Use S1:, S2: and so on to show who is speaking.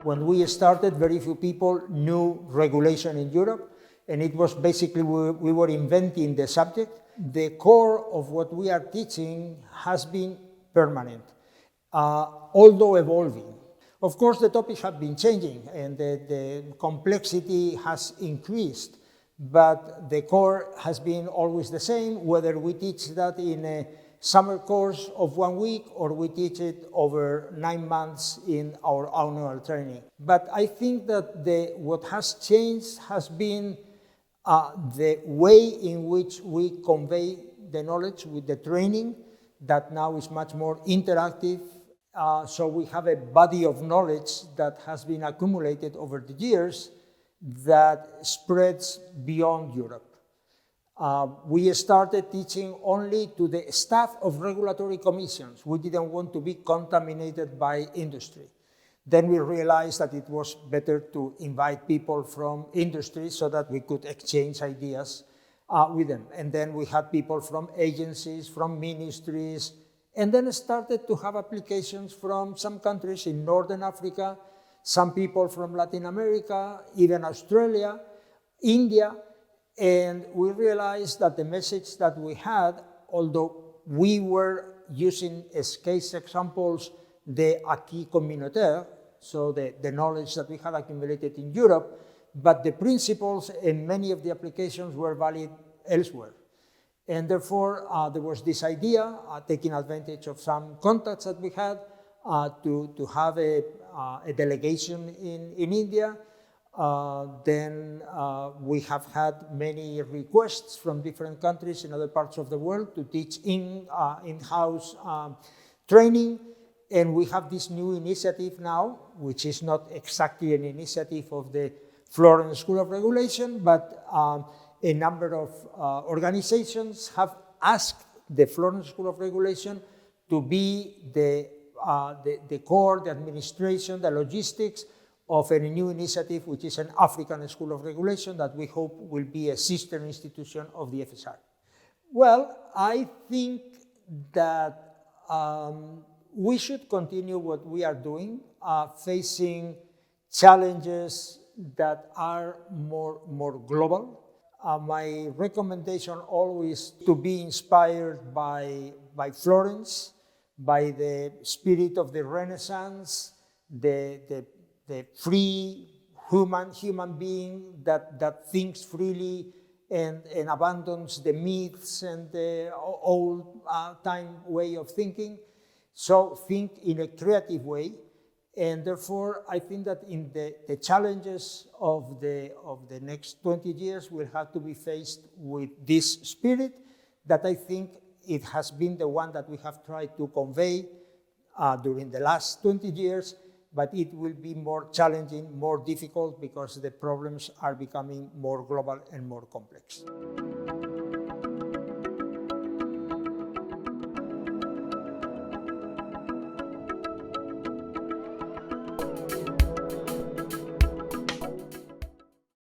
S1: When we started, very few people knew regulation in Europe, and it was basically we were inventing the subject. The core of what we are teaching has been permanent, although evolving. Of course, the topics have been changing and the complexity has increased, but the core has been always the same, whether we teach that in a summer course of 1 week or we teach it over 9 months in our annual training. But I think that what has changed has been the way in which we convey the knowledge with the training, that now is much more interactive. So we have a body of knowledge that has been accumulated over the years that spreads beyond Europe. We started teaching only to the staff of regulatory commissions. We didn't want to be contaminated by industry. Then we realized that it was better to invite people from industry so that we could exchange ideas with them. And then we had people from agencies, from ministries, and then started to have applications from some countries in Northern Africa, some people from Latin America, even Australia, India, and we realized that the message that we had, although we were using as case examples the acquis communautaire, so the knowledge that we had accumulated in Europe, but the principles in many of the applications were valid elsewhere. And therefore, there was this idea, taking advantage of some contacts that we had, to have a delegation in India. Then we have had many requests from different countries in other parts of the world to teach in-house training. And we have this new initiative now, which is not exactly an initiative of the Florence School of Regulation, but a number of organizations have asked the Florence School of Regulation to be the core, the administration, the logistics of a new initiative, which is an African School of Regulation that we hope will be a sister institution of the FSR. Well, I think that we should continue what we are doing, facing challenges that are more global. My recommendation always to be inspired by Florence, by the spirit of the Renaissance, the free human being that thinks freely and abandons the myths and the old time way of thinking. So think in a creative way. And therefore, I think that in the challenges of the next 20 years will have to be faced with this spirit that I think it has been the one that we have tried to convey during the last 20 years, but it will be more challenging, more difficult, because the problems are becoming more global and more complex.